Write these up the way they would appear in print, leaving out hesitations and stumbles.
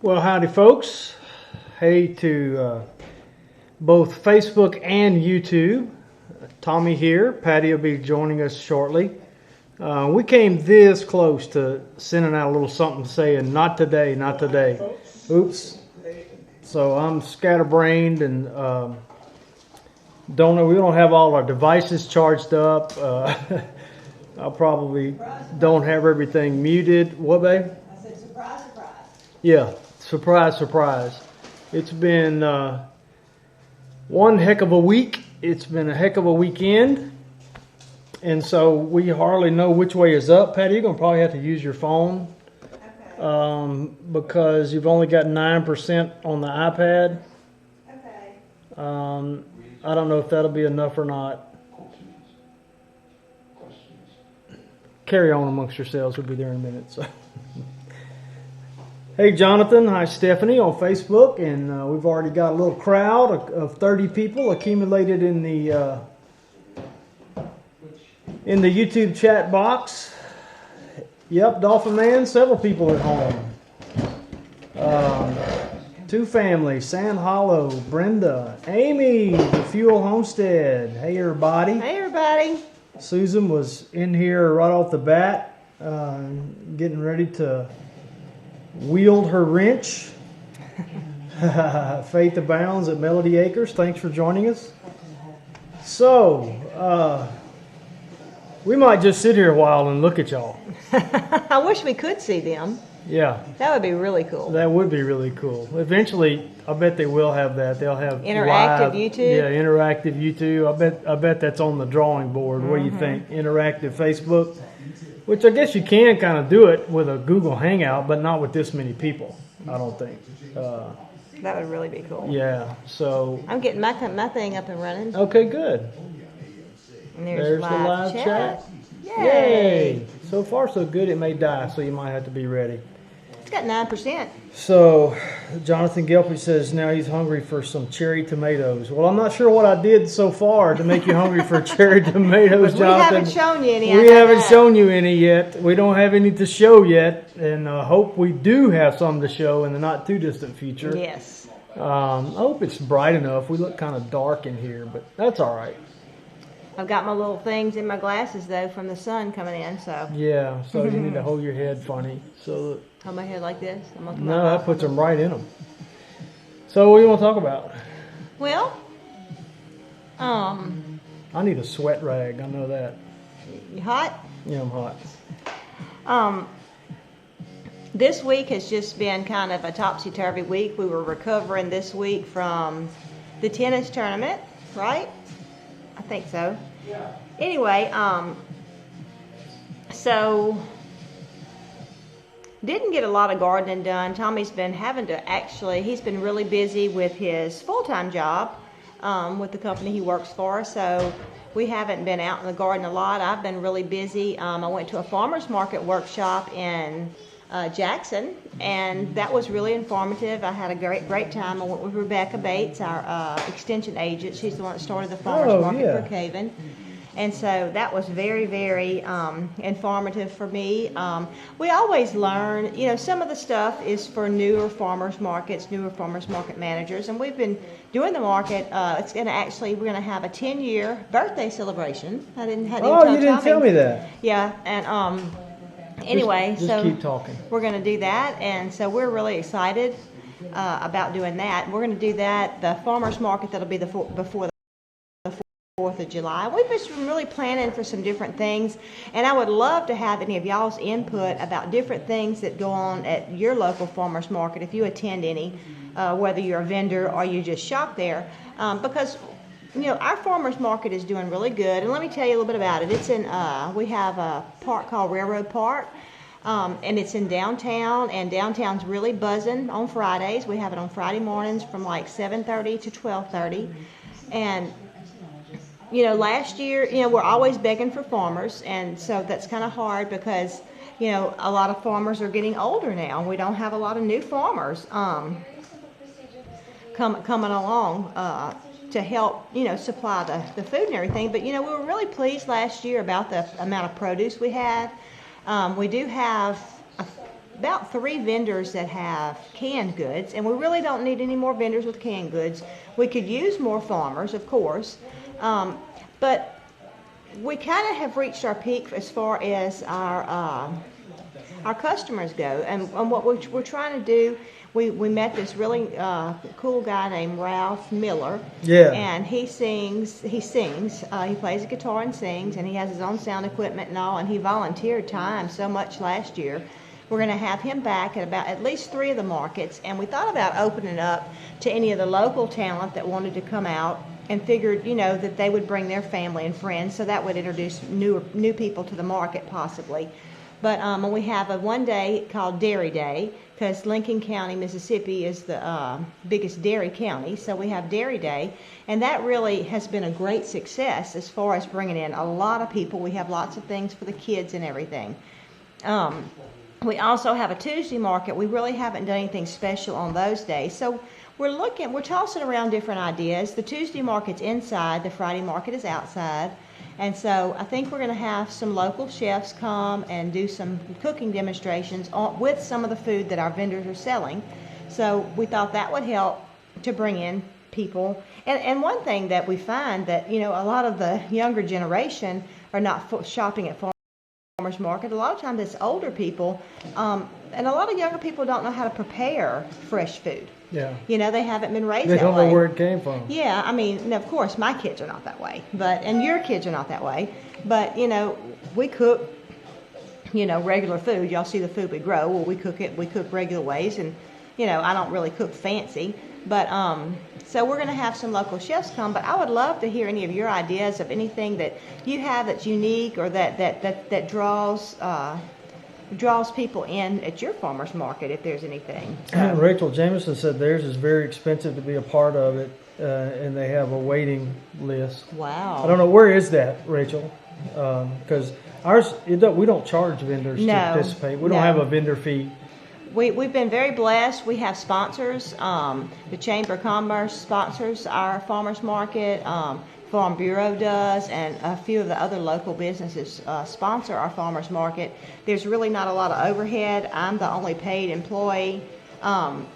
Well, howdy, folks. Hey to both Facebook and YouTube. Tommy here. Patty will be joining us shortly. We came this close to sending out a little something saying, not today, not today. Oops. So I'm scatterbrained and we don't have all our devices charged up. I probably don't have everything muted. What, babe? I said, surprise, surprise. Yeah. Surprise, surprise. It's been one heck of a week. It's been a heck of a weekend. And so we hardly know which way is up. Patty, you're going to probably have to use your phone. Okay. Because you've only got 9% on the iPad. Okay. I don't know if that'll be enough or not. Carry on amongst yourselves. We'll be there in a minute. So. Hey, Jonathan. Hi, Stephanie on Facebook. And we've already got a little crowd of 30 people accumulated in the YouTube chat box. Yep, Dolphin Man. Several people at home. Two families. Sand Hollow, Brenda, Amy, the Fuel Homestead. Hey, everybody. Hey, everybody. Susan was in here right off the bat, getting ready to wield her wrench. Faith Abounds at Melody Acres. Thanks for joining us. So, we might just sit here a while and look at y'all. I wish we could see them. Yeah. That would be really cool. That would be really cool. Eventually, I bet they will have that. They'll have Interactive live, YouTube? Yeah, interactive YouTube. I bet that's on the drawing board. What do you think? Interactive Facebook? Which I guess you can kind of do it with a Google Hangout, but not with this many people, I don't think. That would really be cool. Yeah, so... I'm getting my thing up and running. Okay, good. And There's the live chat. Yay. So far, so good. It may die, so you might have to be ready. It's got 9%. So, Jonathan Gelpy says now he's hungry for some cherry tomatoes. Well, I'm not sure what I did so far to make you hungry for cherry tomatoes, Jonathan. We haven't shown you any. We haven't shown you any yet. We don't have any to show yet, and hope we do have some to show in the not too distant future. Yes. I hope it's bright enough. We look kind of dark in here, but that's all right. I've got my little things in my glasses, though, from the sun coming in, so. Yeah, so you need to hold your head funny. So Hold my head like this? no, that puts them right in them. So what do you want to talk about? Well, I need a sweat rag. I know that. you hot? Yeah, I'm hot. This week has just been kind of a topsy-turvy week. We were recovering this week from the tennis tournament, right? I think so. Yeah. Anyway, so didn't get a lot of gardening done. Tommy's been he's been really busy with his full-time job with the company he works for, so we haven't been out in the garden a lot. I've been really busy. I went to a farmer's market workshop in Jackson, and that was really informative. I had a great time. I went with Rebecca Bates, our extension agent. She's the one that started the farmer's market for Brookhaven. And so that was very, very informative for me. We always learn, some of the stuff is for newer farmers market managers. And we've been doing the market. We're going to have a 10-year birthday celebration. You didn't tell me that. Yeah, and anyway, just keep talking. We're going to do that, and so we're really excited about doing that. We're going to do that, the farmers market that'll be before the 4th of July. We've just been really planning for some different things, and I would love to have any of y'all's input about different things that go on at your local farmers market if you attend any, whether you're a vendor or you just shop there, because our farmers market is doing really good, and let me tell you a little bit about it. It's in, we have a park called Railroad Park, and it's in downtown, and downtown's really buzzing on Fridays. We have it on Friday mornings from like 7:30 to 12:30, and last year, we're always begging for farmers, and so that's kind of hard because, a lot of farmers are getting older now. We don't have a lot of new farmers coming along to help, supply the food and everything. But, we were really pleased last year about the amount of produce we had. We do have about 3 vendors that have canned goods, and we really don't need any more vendors with canned goods. We could use more farmers, of course, but we kind of have reached our peak as far as our customers go, and what we're trying to do. We met this really cool guy named Ralph Miller. Yeah. And he sings. He plays a guitar and sings, and he has his own sound equipment and all. And he volunteered time so much last year. We're going to have him back at least 3 of the markets, and we thought about opening up to any of the local talent that wanted to come out, and figured, that they would bring their family and friends, so that would introduce new people to the market possibly. But we have a one day called Dairy Day, because Lincoln County, Mississippi is the biggest dairy county. So we have Dairy Day, and that really has been a great success as far as bringing in a lot of people. We have lots of things for the kids and everything. We also have a Tuesday market. We really haven't done anything special on those days. So we're tossing around different ideas. The Tuesday market's inside, the Friday market is outside. And so I think we're going to have some local chefs come and do some cooking demonstrations with some of the food that our vendors are selling. So we thought that would help to bring in people. And one thing that we find that, a lot of the younger generation are not shopping at farmers market. A lot of times it's older people, and a lot of younger people don't know how to prepare fresh food. Yeah. They haven't been raised that way. They don't know where it came from. Yeah, I mean, of course, my kids are not that way, and your kids are not that way. But, we cook, regular food. Y'all see the food we grow. Well, we cook regular ways, and, I don't really cook fancy. But, so we're going to have some local chefs come, but I would love to hear any of your ideas of anything that you have that's unique or that draws people in at your farmer's market, if there's anything. So. Rachel Jameson said theirs is very expensive to be a part of it, and they have a waiting list. Wow. I don't know, where is that, Rachel? Because ours, we don't charge vendors to participate. We don't have a vendor fee. We've been very blessed. We have sponsors. The Chamber of Commerce sponsors our farmers market. Farm Bureau does, and a few of the other local businesses sponsor our farmers market. There's really not a lot of overhead. I'm the only paid employee, and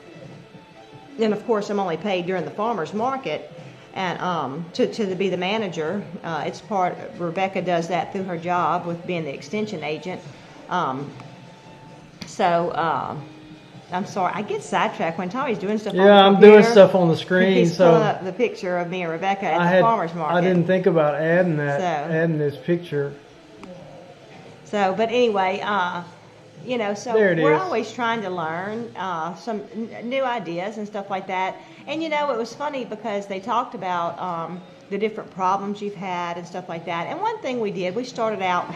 of course I'm only paid during the farmers market, and to be the manager. Rebecca does that through her job with being the extension agent. I'm sorry, I get sidetracked when Tommy's doing stuff on the computer. I'm doing stuff on the screen. He's pulling up the picture of me and Rebecca at the farmer's market. I didn't think about adding this picture. So, but anyway, we're is. always trying to learn some new ideas and stuff like that. And, it was funny because they talked about the different problems you've had and stuff like that. And one thing we started out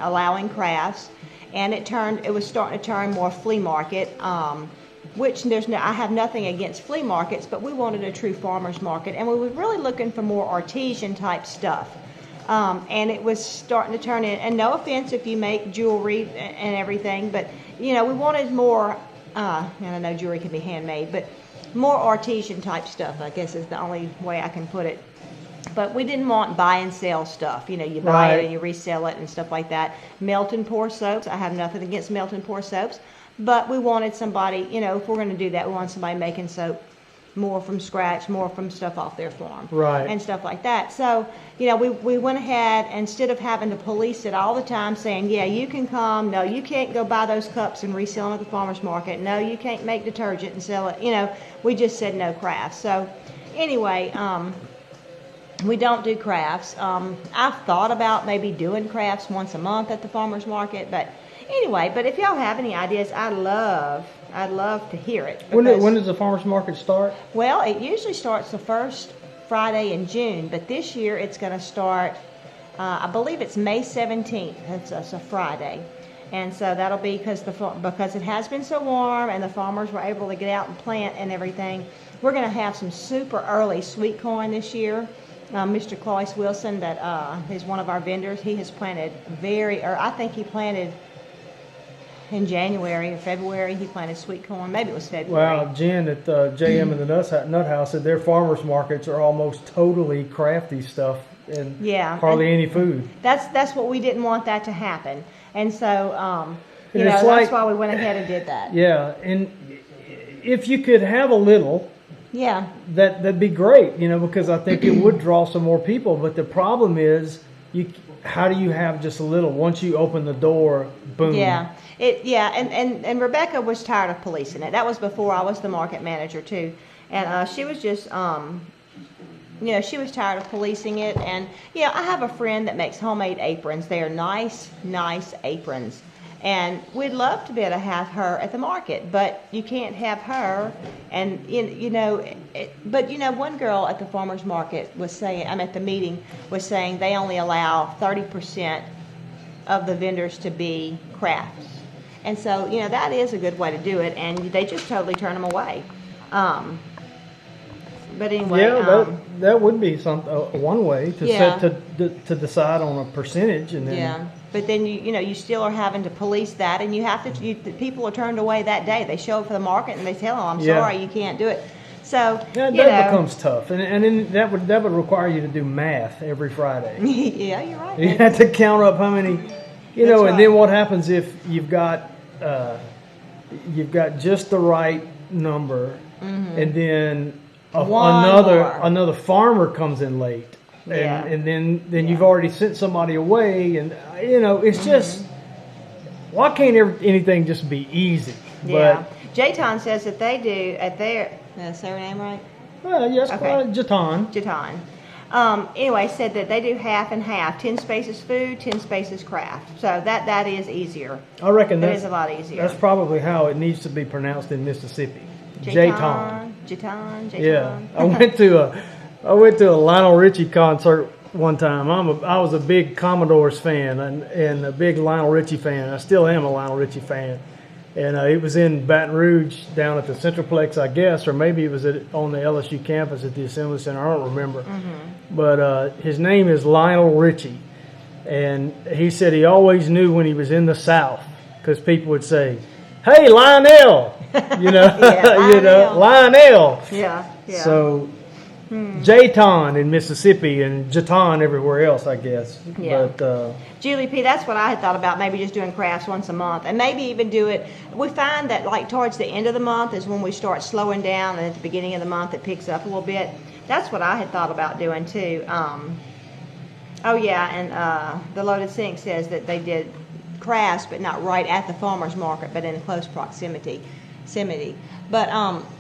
allowing crafts. And it was starting to turn more flea market, which I have nothing against flea markets, but we wanted a true farmer's market, and we were really looking for more artisan type stuff. And it was starting to turn in, and no offense if you make jewelry and everything, but we wanted more, and I know jewelry can be handmade, but more artisan type stuff, I guess is the only way I can put it. But we didn't want buy and sell stuff. You buy it and you resell it and stuff like that. Melt and pour soaps. I have nothing against melt and pour soaps. But we wanted somebody, if we're going to do that, we want somebody making soap more from scratch, more from stuff off their farm. Right. And stuff like that. So, we went ahead, instead of having to police it all the time saying, yeah, you can come. No, you can't go buy those cups and resell them at the farmer's market. No, you can't make detergent and sell it. We just said no crafts. So, anyway, we don't do crafts. I've thought about maybe doing crafts once a month at the farmer's market, but anyway. But if y'all have any ideas, I'd love to hear it. When does the farmer's market start? Well, it usually starts the first Friday in June, but this year it's going to start. I believe it's May 17th. It's a Friday, and so that'll be because it has been so warm and the farmers were able to get out and plant and everything. We're going to have some super early sweet corn this year. Mr. Cloyce Wilson, that is one of our vendors, he has planted I think he planted in January or February. He planted sweet corn. Maybe it was February. Well, Jen at JM and the Nut House said their farmers markets are almost totally crafty stuff and hardly any food. That's what we didn't want that to happen. And so You know, that's why we went ahead and did that. Yeah, and if you could have a little, yeah, that'd be great. You know, because I think it would draw some more people. But the problem is, how do you have just a little? Once you open the door, boom. Yeah, and Rebecca was tired of policing it. That was before I was the market manager too, and she was just you know, she was tired of policing it. And I have a friend that makes homemade aprons. They are nice aprons. And we'd love to be able to have her at the market, but you can't have her. And, but one girl at the farmer's market was saying, I'm at the meeting, was saying they only allow 30% of the vendors to be crafts. And so, that is a good way to do it, and they just totally turn them away. But anyway, that would be one way to set to decide on a percentage, and then But then you still are having to police that, and you have to. People are turned away that day. They show up for the market and they tell them, "I'm sorry, you can't do it." So that becomes tough, and then that would require you to do math every Friday. Yeah, you're right. You have to count up how many, and then what happens if you've got just the right number, and then another farmer comes in late, and then you've already sent somebody away, and it's just, why can't anything just be easy? Yeah. Jayton says that they do at their, say her name right? Well, yes, okay. Jayton. Anyway, said that they do half and half, 10 spaces food, 10 spaces craft. So that is easier. I reckon that is a lot easier. That's probably how it needs to be pronounced in Mississippi. Jayton. Yeah, I went to a Lionel Richie concert one time. I was a big Commodores fan and a big Lionel Richie fan. I still am a Lionel Richie fan. And it was in Baton Rouge down at the Centralplex, I guess, or maybe it was on the LSU campus at the Assembly Center. I don't remember. But his name is Lionel Richie. And he said he always knew when he was in the South, because people would say, "Hey, Lionel," Lionel. Yeah. So Jayton in Mississippi and Jayton everywhere else, I guess. Yeah. But Julie P., that's what I had thought about, maybe just doing crafts once a month, and maybe even do it. We find that like towards the end of the month is when we start slowing down, and at the beginning of the month it picks up a little bit. That's what I had thought about doing too. The Loaded Sink says that they did crafts, but not right at the farmer's market, but in close proximity. But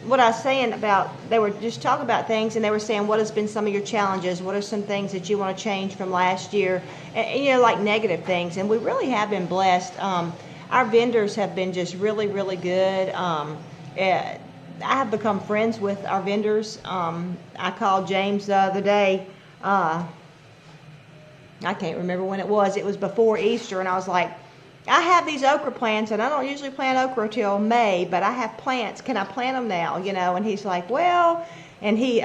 what I was saying about, they were just talking about things, and they were saying, what has been some of your challenges? What are some things that you want to change from last year? And like negative things. And we really have been blessed. Our vendors have been just really, really good. I have become friends with our vendors. I called James the other day. I can't remember when it was. It was before Easter, and I was like, I have these okra plants, and I don't usually plant okra till May, but I have plants. Can I plant them now? And he's like, well, and he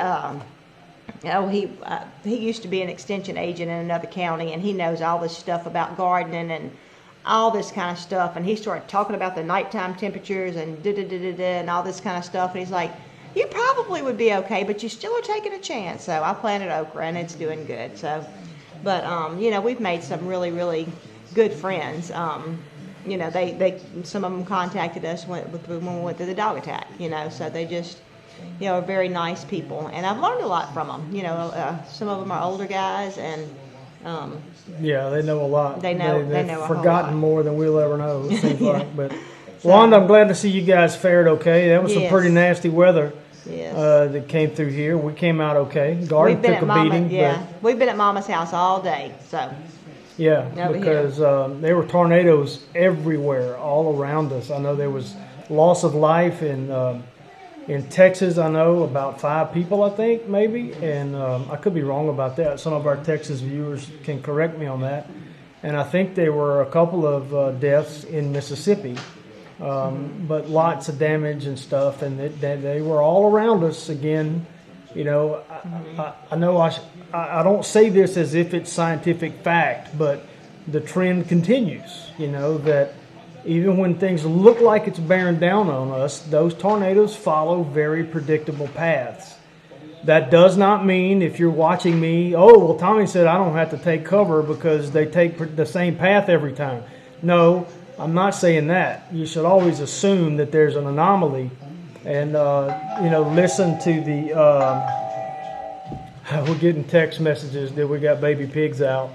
used to be an extension agent in another county, and he knows all this stuff about gardening and all this kind of stuff. And he started talking about the nighttime temperatures and and all this kind of stuff. And he's like, you probably would be okay, but you still are taking a chance. So I planted okra, and it's doing good. So, but we've made some really, really good friends. They some of them contacted us when we went through the dog attack. So they just are very nice people, and I've learned a lot from them. Some of them are older guys, and they know a lot. They know they've forgotten more than we'll ever know. It seems like. But Wanda, I'm glad to see you guys fared okay. That was some pretty nasty weather. Yes. That came through here. We came out okay. Garden took a beating. We've been at Mama's house all day. So. Yeah, because there were tornadoes everywhere, all around us. I know there was loss of life in Texas. I know about 5 people, I think, maybe, and I could be wrong about that. Some of our Texas viewers can correct me on that. And I think there were a couple of deaths in Mississippi, but lots of damage and stuff, and they were all around us again. I know I don't say this as if it's scientific fact, but the trend continues, that even when things look like it's bearing down on us, those tornadoes follow very predictable paths. That does not mean, if you're watching me, Tommy said I don't have to take cover because they take the same path every time. No, I'm not saying that. You should always assume that there's an anomaly, and listen to the. We're getting text messages that we got baby pigs out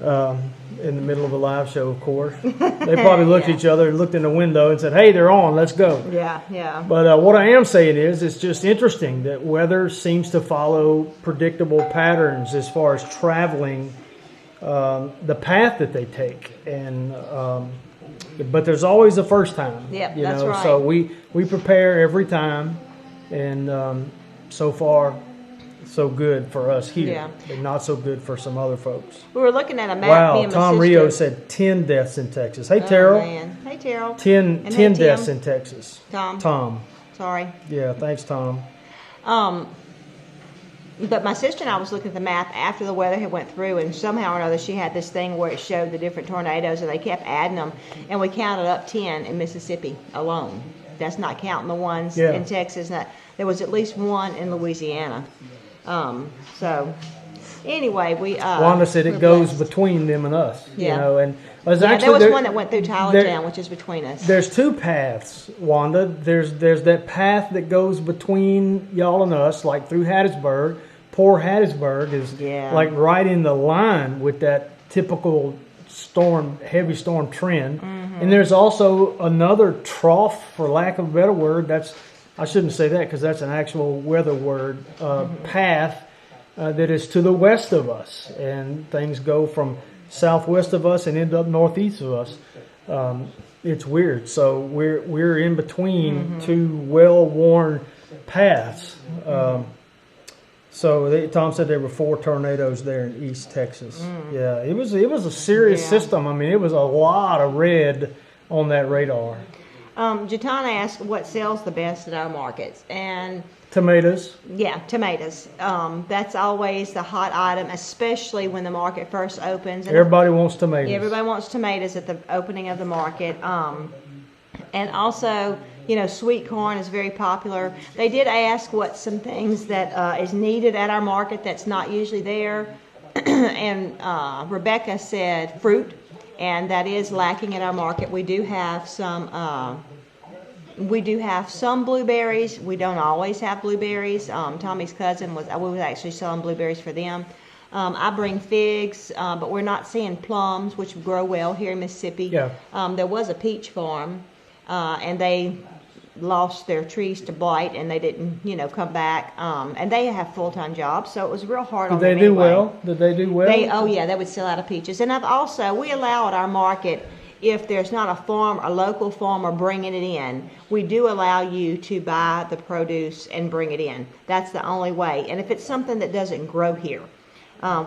in the middle of a live show. Of course, they probably looked at each other, looked in the window, and said, "Hey, they're on. Let's go." Yeah. But what I am saying is, it's just interesting that weather seems to follow predictable patterns as far as traveling. The path that they take, and but there's always a first time. Yeah, that's right. So we prepare every time, and so far, so good for us here, but not so good for some other folks. We were looking at a map. Wow, me and my Tom sister. Rio said 10 deaths in Texas. Hey, Terrell. Man. Hey, Terrell. 10 deaths in Texas. Tom. Sorry. Yeah, thanks, Tom. But my sister and I was looking at the map after the weather had went through, and somehow or another she had this thing where it showed the different tornadoes, and they kept adding them, and we counted up 10 in Mississippi alone. That's not counting the ones in Texas. There was at least one in Louisiana. So anyway, Wanda said it goes between them and us. And there was one that went through Tylertown, which is between us. There's two paths, Wanda. There's that path that goes between y'all and us, like through Hattiesburg. Poor Hattiesburg is like right in the line with that typical heavy storm trend. Mm-hmm. And there's also another trough, for lack of a better word. I shouldn't say that because that's an actual weather word, path that is to the west of us. And things go from southwest of us and end up northeast of us. It's weird. So we're in between two well-worn paths. Tom said there were 4 tornadoes there in East Texas. Yeah, it was a serious system. I mean, it was a lot of red on that radar. Jatana asked what sells the best at our markets, and tomatoes. Yeah, tomatoes. That's always the hot item, especially when the market first opens. And everybody wants tomatoes. Everybody wants tomatoes at the opening of the market. And also, sweet corn is very popular. They did ask what some things that is needed at our market that's not usually there. And Rebecca said fruit, and that is lacking at our market. We do have some blueberries. We don't always have blueberries. Tommy's cousin we was actually selling blueberries for them. I bring figs, but we're not seeing plums, which grow well here in Mississippi. Yeah. There was a peach farm, and they lost their trees to blight, and they didn't, come back. And they have full-time jobs, so it was real hard on them. Did they do well? Did they do well? They would sell out of peaches. And we allow at our market, if there's not a local farmer bringing it in, we do allow you to buy the produce and bring it in. That's the only way. And if it's something that doesn't grow here,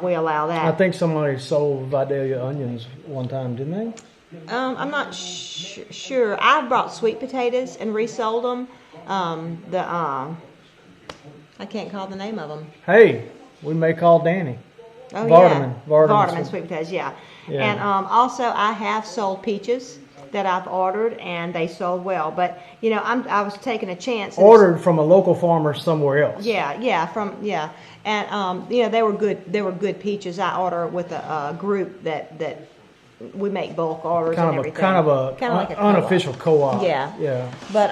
we allow that. I think somebody sold Vidalia onions one time, didn't they? I'm not sure. I brought sweet potatoes and resold them. I can't call the name of them. Hey, we may call Danny. Oh, Vardaman sweet potatoes, yeah. And also I have sold peaches that I've ordered, and they sold well. But I was taking a chance. Ordered from a local farmer somewhere else. And they were good. They were good peaches. I order with a group that we make bulk orders and everything. Kind of like an unofficial co-op. Yeah. But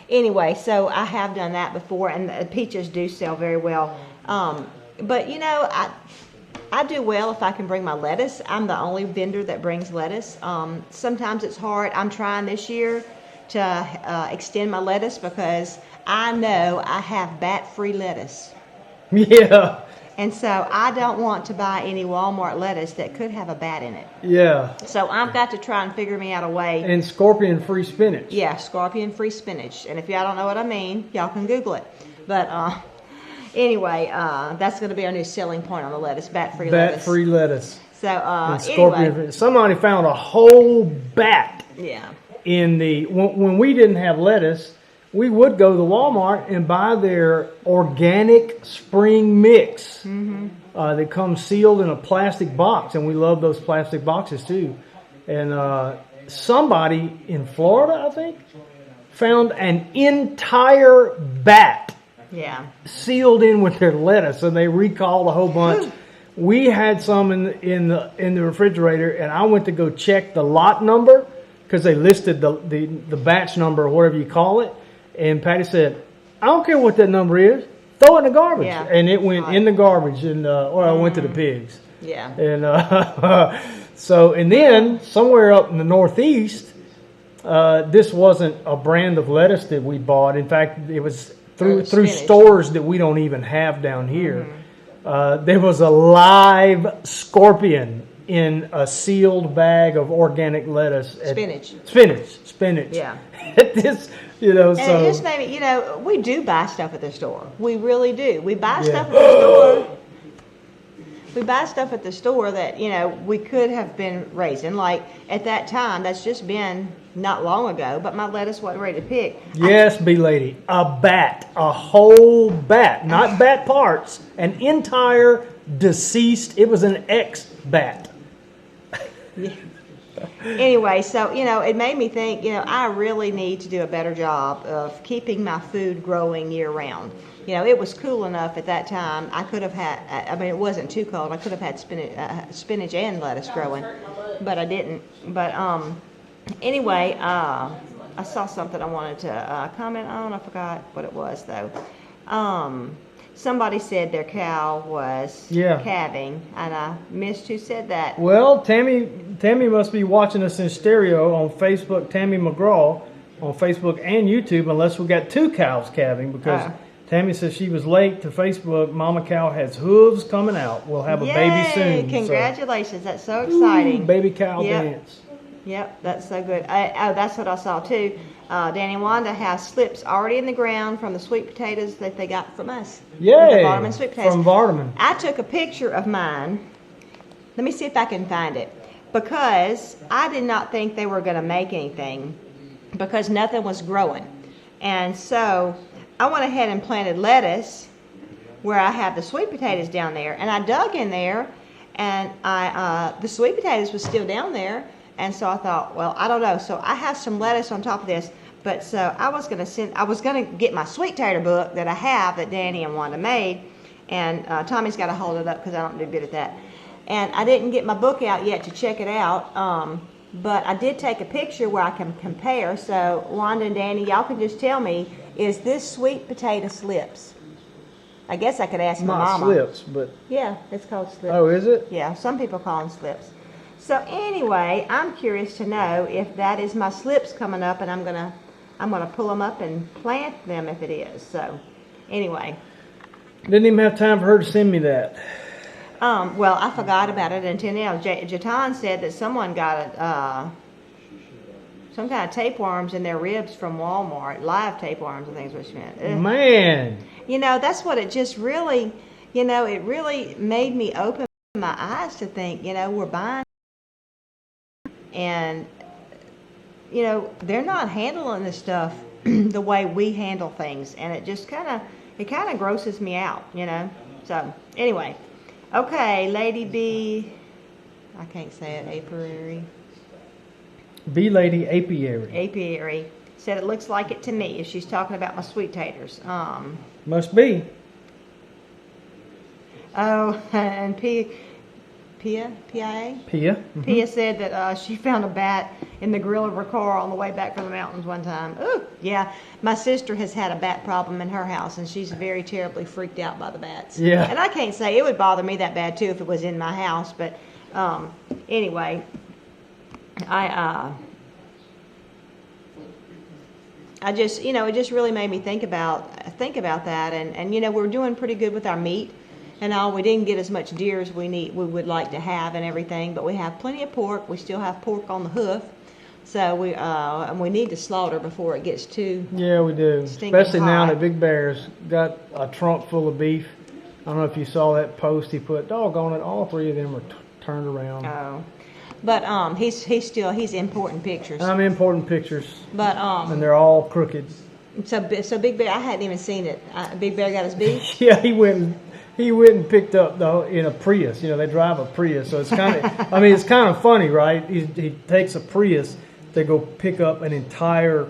anyway, so I have done that before, and the peaches do sell very well. But I do well if I can bring my lettuce. I'm the only vendor that brings lettuce. Sometimes it's hard. I'm trying this year to extend my lettuce because I know I have bat-free lettuce. Yeah. And so I don't want to buy any Walmart lettuce that could have a bat in it. Yeah. So I've got to try and figure me out a way. And scorpion-free spinach. Yeah, scorpion-free spinach. And if y'all don't know what I mean, y'all can Google it. But anyway, that's going to be our new selling point on the lettuce, bat-free lettuce. Bat-free lettuce. So anyway. Somebody found a whole bat in when we didn't have lettuce. We would go to Walmart and buy their organic spring mix that comes sealed in a plastic box, and we love those plastic boxes too. And somebody in Florida, I think, found an entire bat sealed in with their lettuce, and they recalled a whole bunch. We had some in the refrigerator, and I went to go check the lot number. because they listed the batch number or whatever you call it. And Patty said, I don't care what that number is. Throw it in the garbage. Yeah. And it went in the garbage, and or I went to the pigs. Yeah. And and then somewhere up in the Northeast, this wasn't a brand of lettuce that we bought. In fact, it was through stores that we don't even have down here. There was a live scorpion in a sealed bag of organic lettuce. Spinach. Yeah. This, you know, and so it just made me, you know, we do buy stuff at the store. We really do. We buy stuff at the store. We buy stuff at the store that, you know, we could have been raising. Like at that time, that's just been not long ago, but my lettuce wasn't ready to pick. Yes, B-Lady, a whole bat, not bat parts, an entire deceased, it was an ex-bat. Yeah. Anyway, so, you know, it made me think, you know, I really need to do a better job of keeping my food growing year round. You know, it was cool enough at that time. I could have had, I mean, it wasn't too cold. I could have had spinach and lettuce growing, but I didn't. But anyway, I saw something I wanted to comment on. I forgot what it was, though. Somebody said their cow was calving, and I missed who said that. Well, Tammy must be watching us in stereo on Facebook, Tammy McGraw, on Facebook and YouTube, unless we got two cows calving, because Tammy says she was late to Facebook. Mama cow has hooves coming out. We'll have a baby soon. Congratulations. That's so exciting. Baby cow dance. Yep, that's so good. That's what I saw, too. Danny and Wanda have slips already in the ground from the sweet potatoes that they got from us. Yay! The Vardaman sweet potatoes. From Vardaman. I took a picture of mine. Let me see if I can find it. Because I did not think they were going to make anything because nothing was growing. And so I went ahead and planted lettuce where I have the sweet potatoes down there. And I dug in there, and the sweet potatoes was still down there. And so I thought, well, I don't know. So I have some lettuce on top of this. But so I was going to get my sweet tater book that I have that Danny and Wanda made. And Tommy's got to hold it up because I don't do good at that. And I didn't get my book out yet to check it out. But I did take a picture where I can compare. So Wanda and Danny, y'all can just tell me, is this sweet potato slips? I guess I could ask my mama. Not slips, but... Yeah, it's called slips. Oh, is it? Yeah, some people call them slips. So anyway, I'm curious to know if that is my slips coming up, and I'm gonna pull them up and plant them if it is. So anyway, didn't even have time for her to send me that. Well, I forgot about it until now. Jatan said that someone got some kind of tapeworms in their ribs from Walmart. Live tapeworms, I think is what she meant. Ugh. Man, you know, that's what it just really, you know, it really made me open my eyes to think, you know, we're buying. And, you know, they're not handling this stuff the way we handle things. And it just kind of grosses me out, you know. So, anyway. Okay, Lady B. I can't say it. Apiary. B-Lady Apiary. Apiary. Said it looks like it to me if she's talking about my sweet taters. Must be. Oh, and Pia? Pia? Mm-hmm. Pia said that she found a bat in the grill of her car on the way back from the mountains one time. Ooh, yeah. My sister has had a bat problem in her house, and she's very terribly freaked out by the bats. Yeah. And I can't say it would bother me that bad, too, if it was in my house. But anyway, I just, you know, it just really made me think about that. And you know, we're doing pretty good with our meat. And all, we didn't get as much deer as we would like to have and everything, but we have plenty of pork. We still have pork on the hoof, so and we need to slaughter before it gets too. Yeah, we do. Especially now that Big Bear's got a trunk full of beef. I don't know if you saw that post he put. Doggone it, all three of them are turned around. Oh, but he's importing pictures. I'm importing pictures. But and they're all crooked. So Big Bear, I hadn't even seen it. Big Bear got his beef. Yeah, he went and picked up though in a Prius. You know, they drive a Prius, so it's kind of. I mean, it's kind of funny, right? He takes a Prius to go pick up an entire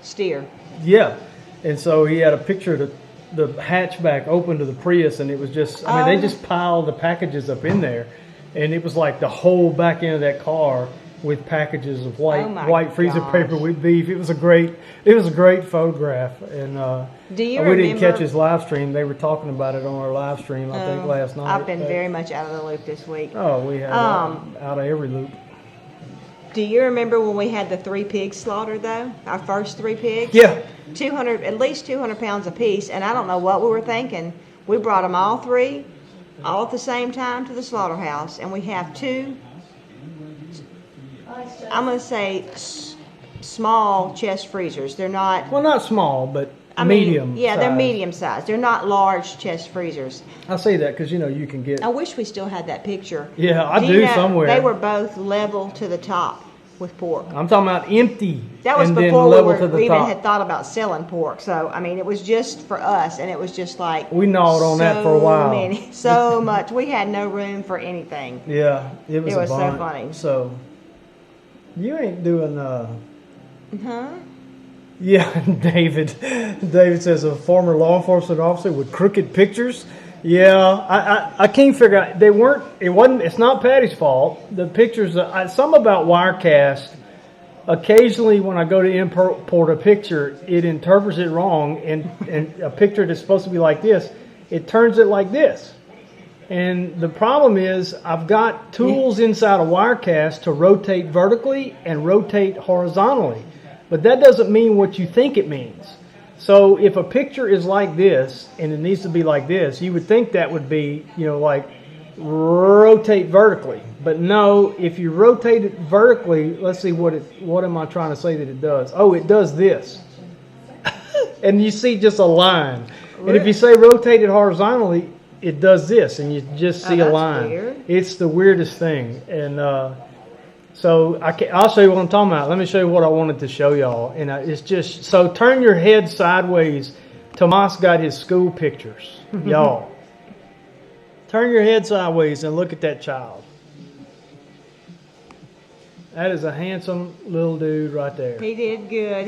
steer. Yeah, and so he had a picture of the hatchback open to the Prius, and it was just. I mean, they just piled the packages up in there, and it was like the whole back end of that car with packages of Oh my white freezer gosh. paper with beef. It was a great photograph, and Do you we didn't remember? catch his live stream. They were talking about it on our live stream, I think, last night. I've been very much out of the loop this week. Oh, we had out of every loop. Do you remember when we had the 3 pigs slaughtered though? Our first 3 pigs? Yeah. 200, at least 200 pounds apiece, and I don't know what we were thinking. We brought them all 3, all at the same time to the slaughterhouse, and we have 2, I'm going to say small chest freezers. They're not, Well, not small, but I mean, medium. yeah, they're size. medium sized. They're not large chest freezers. I say that because you can get. I wish we still had that picture. Yeah, I you do know, somewhere. They were both level to the top with pork. I'm talking about empty. That was and then before level to the we even top. had thought about selling pork. So, I mean, it was just for us, and it was just like... We gnawed on that for a while. So much. We had no room for anything. Yeah, it was It a was so bunch. funny. So, you ain't doing... Huh? Yeah, David says a former law enforcement officer with crooked pictures. Yeah, I can't figure out. They weren't. It's not Patty's fault. The pictures. Some about Wirecast. Occasionally, when I go to import a picture, it interprets it wrong, and a picture that's supposed to be like this, it turns it like this. And the problem is, I've got tools inside of Wirecast to rotate vertically and rotate horizontally. But that doesn't mean what you think it means. So if a picture is like this, and it needs to be like this, you would think that would be, like rotate vertically. But no, if you rotate it vertically, let's see what am I trying to say that it does? Oh, it does this. And you see just a line. And if you say rotate it horizontally, it does this, and you just see a that's line. weird. It's the weirdest thing. And so I'll show you what I'm talking about. Let me show you what I wanted to show y'all. And it's just, so turn your head sideways. Tomas got his school pictures. Y'all. Turn your head sideways and look at that child. That is a handsome little dude right there. He did good.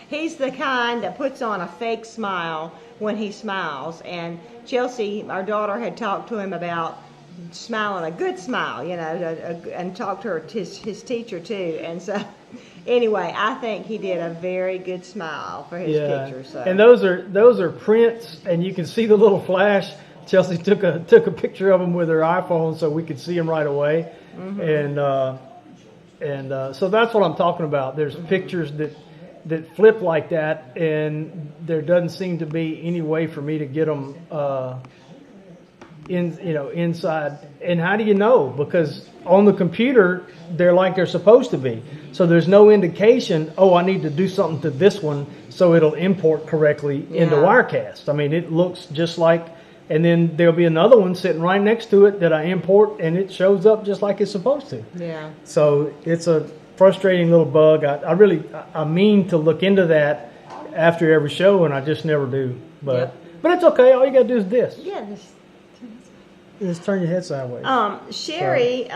He's the kind that puts on a fake smile when he smiles. And Chelsea, our daughter, had talked to him about smiling a good smile, and talked to his teacher too. And so, anyway, I think he did a very good smile for his picture. So. And those are prints, and you can see the little flash. Chelsea took a picture of them with her iPhone, so we could see them right away. Mm-hmm. And so that's what I'm talking about. There's pictures that flip like that, and there doesn't seem to be any way for me to get them inside. And how do you know? Because on the computer, they're like they're supposed to be. So there's no indication, I need to do something to this one so it'll import correctly into Wirecast. I mean, it looks just like, and then there'll be another one sitting right next to it that I import, and it shows up just like it's supposed to. Yeah. So it's a frustrating little bug. I mean to look into that after every show, and I just never do. But it's okay. All you got to do is this. Yeah. Just turn your head sideways. Sherry,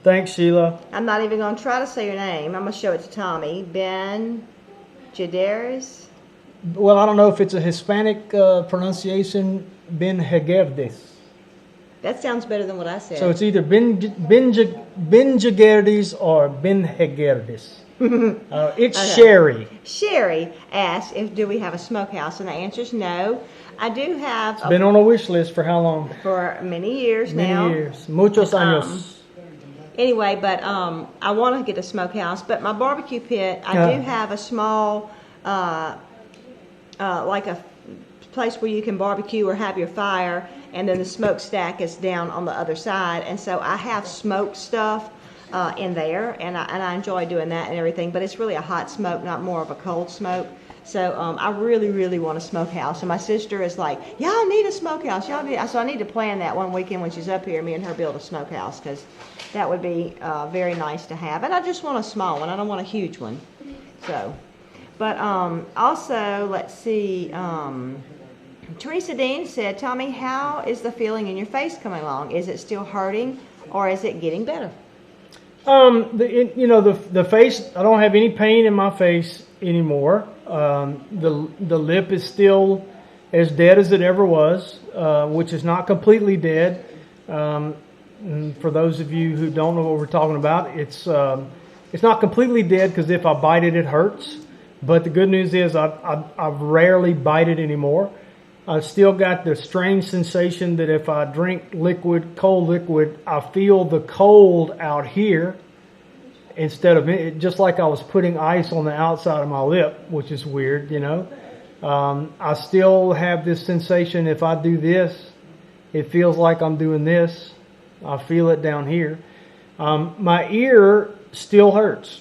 Thanks, Sheila. I'm not even going to try to say your name. I'm going to show it to Tommy. Ben Jadaris. Well, I don't know if it's a Hispanic pronunciation, Ben Hegerdis. That sounds better than what I said. So it's either Ben Jagerdis or Ben Hegerdis. It's Sherry. Sherry asked, do we have a smokehouse? And the answer is no. I do have... It's been on a wish list for how long? For many years now. Many years. Muchos años. Anyway, but I want to get a smokehouse. But my barbecue pit, I do have a small, like a place where you can barbecue or have your fire, and then the smokestack is down on the other side. And so I have smoked stuff in there, and I enjoy doing that and everything. But it's really a hot smoke, not more of a cold smoke. So I really, really want a smokehouse. And my sister is like, y'all need a smokehouse. So I need to plan that one weekend when she's up here, me and her build a smokehouse, because that would be very nice to have. And I just want a small one. I don't want a huge one. So, but also, let's see, Teresa Dean said, Tommy, how is the feeling in your face coming along? Is it still hurting, or is it getting better? The face, I don't have any pain in my face anymore. The lip is still as dead as it ever was, which is not completely dead. And for those of you who don't know what we're talking about, it's not completely dead because if I bite it, it hurts. But the good news is I rarely bite it anymore. I've still got the strange sensation that if I drink liquid, cold liquid, I feel the cold out here instead of it, just like I was putting ice on the outside of my lip, which is weird, you know. I still have this sensation if I do this, it feels like I'm doing this. I feel it down here. My ear still hurts.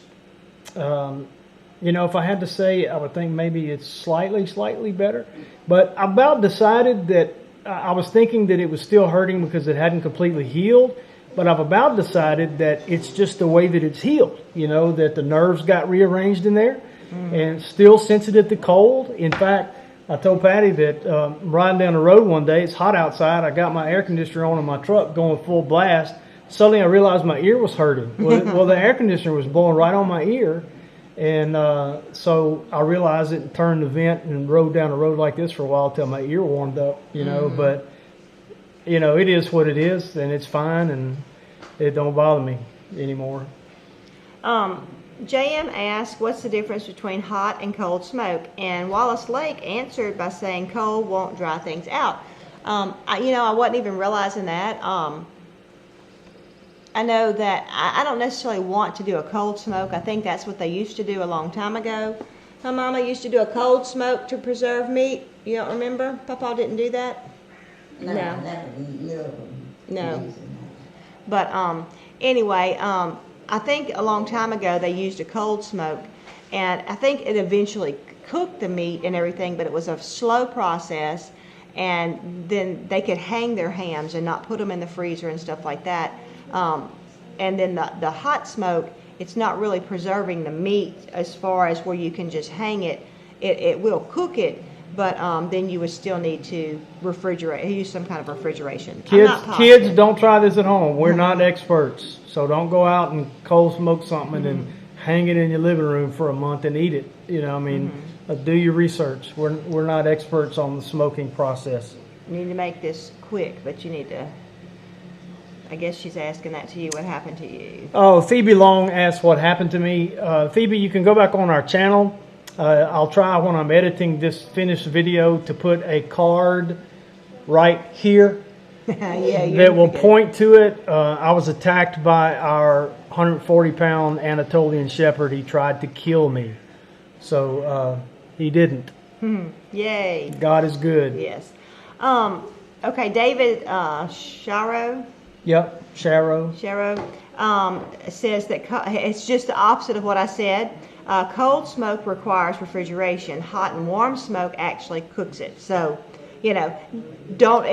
You know, if I had to say, I would think maybe it's slightly better. But I about decided that I was thinking that it was still hurting because it hadn't completely healed. But I've about decided that it's just the way that it's healed. You know, that the nerves got rearranged in there and still sensitive to cold. In fact, I told Patty that riding down the road one day, it's hot outside. I got my air conditioner on in my truck going full blast. Suddenly I realized my ear was hurting. Well, the air conditioner was blowing right on my ear. And so I realized it and turned the vent and rode down the road like this for a while till my ear warmed up, you know. But, you know, it is what it is, and it's fine, and it don't bother me anymore. JM asked, what's the difference between hot and cold smoke? And Wallace Lake answered by saying cold won't dry things out. I wasn't even realizing that. I know that I don't necessarily want to do a cold smoke. I think that's what they used to do a long time ago. My mama used to do a cold smoke to preserve meat. You don't remember? Papa didn't do that? No. But anyway, I think a long time ago they used a cold smoke, and I think it eventually cooked the meat and everything, but it was a slow process, and then they could hang their hams and not put them in the freezer and stuff like that. And then the hot smoke, it's not really preserving the meat as far as where you can just hang it. It will cook it, but then you would still need to refrigerate, use some kind of refrigeration. Kids, don't try this at home. We're not experts, so don't go out and cold smoke something and then hang it in your living room for a month and eat it. You know, I mean, do your research. We're not experts on the smoking process. You need to make this quick, but you need to. I guess she's asking that to you. What happened to you? Oh, Phoebe Long asked what happened to me. Phoebe, you can go back on our channel. I'll try when I'm editing this finished video to put a card right here that will point to it. I was attacked by our 140-pound Anatolian Shepherd. He tried to kill me. So he didn't. Yay. God is good. Yes. Okay, David Sharo. Yep, Sharo says that it's just the opposite of what I said. Cold smoke requires refrigeration. Hot and warm smoke actually cooks it. So, you know, don't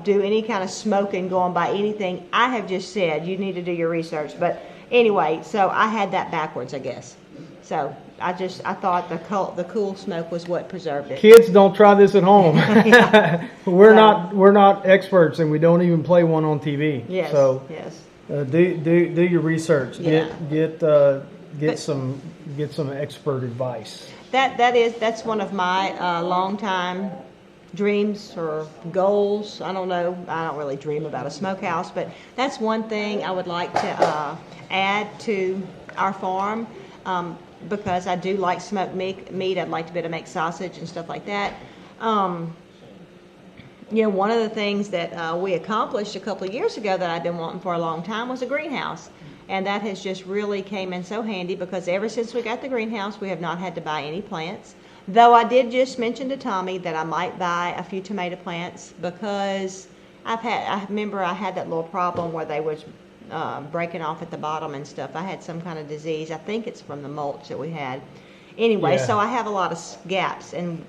do any kind of smoking going by anything. I have just said you need to do your research. But anyway, so I had that backwards, I guess. So I thought the cool smoke was what preserved it. Kids, don't try this at home. We're not experts, and we don't even play one on TV. Yes. So yes. Do your research. Yeah. Get some expert advice. That's one of my long-time dreams or goals. I don't know. I don't really dream about a smokehouse, but that's one thing I would like to add to our farm. Because I do like smoked meat. I'd like to be able to make sausage and stuff like that. One of the things that we accomplished a couple of years ago that I've been wanting for a long time was a greenhouse. And that has just really came in so handy because ever since we got the greenhouse, we have not had to buy any plants. Though I did just mention to Tommy that I might buy a few tomato plants because I remember I had that little problem where they was breaking off at the bottom and stuff. I had some kind of disease. I think it's from the mulch that we had. Anyway, So I have a lot of gaps, and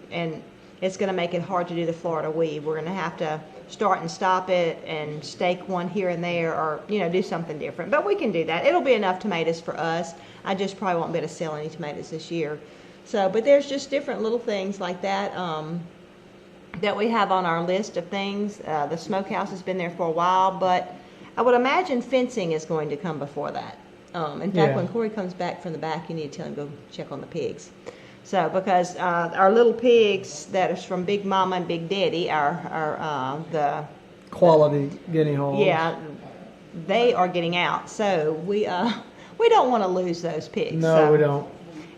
it's going to make it hard to do the Florida weed. We're going to have to start and stop it and stake one here and there, or do something different. But we can do that. It'll be enough tomatoes for us. I just probably won't be able to sell any tomatoes this year. So, but there's just different little things like that that we have on our list of things. The smokehouse has been there for a while, but I would imagine fencing is going to come before that. In fact, when Corey comes back from the back, you need to tell him to go check on the pigs. So, because our little pigs that is from Big Mama and Big Daddy are the quality guinea hogs. Yeah, they are getting out. So we don't want to lose those pigs. No, so. we don't.